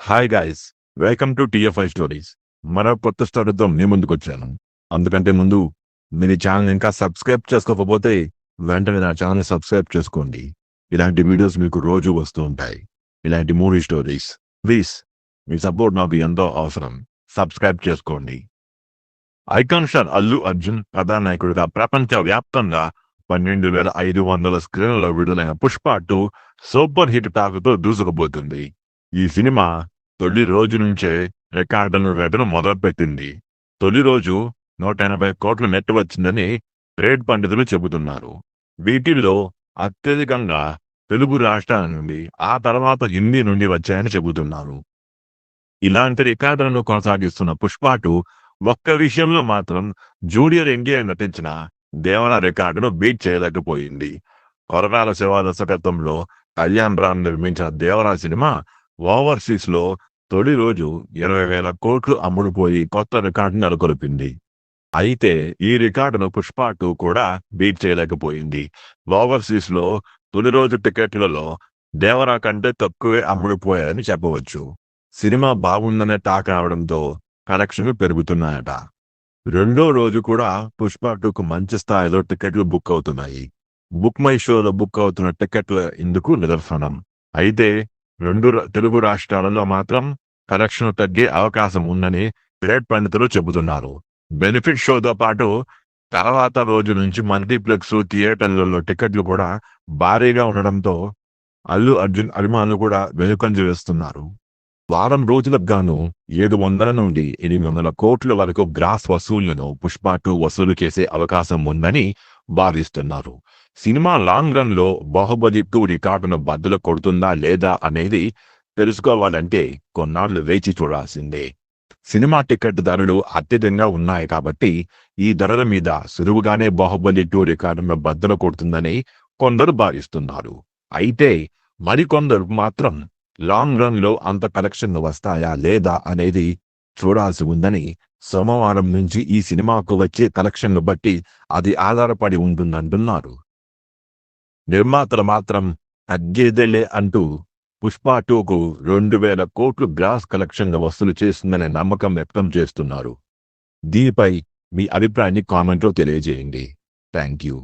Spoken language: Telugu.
Hi guys, welcome to TFI stories. మరో కొత్త స్టోరీతో మీ ముందుకు వచ్చాను. అందుకంటే ముందు మీరు ఈ ఛానల్ ఇంకా సబ్స్క్రైబ్ చేసుకోకపోతే వెంటనే నా ఛానల్ సబ్స్క్రైబ్ చేసుకోండి. ఇలాంటి వీడియోస్ మీకు రోజు వస్తూ ఉంటాయి. ఇలాంటి movie stories. Please me support నాకు ఎంతో అవసరం. సబ్స్క్రైబ్ చేసుకోండి. ఐకాన్ స్టార్ అల్లు అర్జున్ కథానాయకుడిగా ప్రపంచ వ్యాప్తంగా 12,500 స్క్రీన్లలో విడుదలైన పుష్ప 2 సూపర్ హిట్ టాకుతో దూసుకుపోతుంది. ఈ సినిమా తొలి రోజు నుంచే రికార్డులను వేటను మొదలుపెట్టింది. తొలి రోజు 180 కోట్ల నెట్ వచ్చిందని ట్రేడ్ పండితులు చెబుతున్నారు. వీటిల్లో అత్యధికంగా తెలుగు రాష్ట్రాల నుండి, ఆ తర్వాత హిందీ నుండి వచ్చాయని చెబుతున్నారు. ఇలాంటి రికార్డులను కొనసాగిస్తున్న పుష్ప 2 ఒక్క విషయంలో మాత్రం జూనియర్ ఎన్టీఆర్ నటించిన దేవర రికార్డును బీట్ చేయలేకపోయింది. కొరటాల శివ దర్శకత్వంలో కళ్యాణ్ రామ్ నిర్మించిన దేవర సినిమా ఓవర్సీస్ లో తొలి రోజు 20,000 కోట్లు అమ్ముడుపోయి కొత్త రికార్డు నెలకొల్పింది. అయితే ఈ రికార్డును పుష్ప 2 కూడా బీట్ చేయలేకపోయింది. ఓవర్సీస్ లో తొలి రోజు టికెట్లలో దేవరా కంటే తక్కువే అమ్ముడుపోయాయని చెప్పవచ్చు. సినిమా బాగుందనే టాక్ రావడంతో కలెక్షన్లు పెరుగుతున్నాయట. రెండో రోజు కూడా పుష్ప 2కు మంచి స్థాయిలో టికెట్లు బుక్ అవుతున్నాయి. బుక్ మై షోలో బుక్ అవుతున్న టికెట్ల ఇందుకు నిదర్శనం. అయితే తెలుగు రాష్ట్రాలలో మాత్రం కలెక్షన్ తగ్గే అవకాశం ఉందని ట్రేడ్ పండితులు చెబుతున్నారు. బెనిఫిట్ షోతో పాటు తర్వాత రోజు నుంచి మల్టీప్లెక్స్ థియేటర్లలో టికెట్లు కూడా భారీగా ఉండడంతో అల్లు అర్జున్ అభిమానులు కూడా వెనుకంజ వేస్తున్నారు. వారం రోజులకు గాను 700 నుండి 800 కోట్ల వరకు గ్రాస్ వసూళ్లను పుష్ప 2 వసూలు చేసే అవకాశం ఉందని భావిస్తున్నారు. సినిమా లాంగ్ రన్ లో బాహుబలి 2 రికార్డును బద్దలు కొడుతుందా లేదా అనేది తెలుసుకోవాలంటే కొన్నాళ్లు వేచి చూడాల్సిందే. సినిమా టికెట్ ధరలు అత్యధికంగా ఉన్నాయి కాబట్టి ఈ ధరల మీద సులువుగానే బాహుబలి 2 రికార్డును బద్దలు కొడుతుందని కొందరు భావిస్తున్నారు. అయితే మరికొందరు మాత్రం లాంగ్ రన్ లో అంత కలెక్షన్లు వస్తాయా లేదా అనేది చూడాల్సి ఉందని, సోమవారం నుంచి ఈ సినిమాకు వచ్చే కలెక్షన్లు బట్టి అది ఆధారపడి ఉంటుందంటున్నారు. నిర్మాతలు మాత్రం తగ్గేదేలే అంటూ పుష్ప 2కు 2,000 కోట్లు గ్రాస్ కలెక్షన్లు వసూలు చేస్తుందనే నమ్మకం వ్యక్తం చేస్తున్నారు. దీనిపై మీ అభిప్రాయాన్ని కామెంట్లో తెలియజేయండి. Thank you.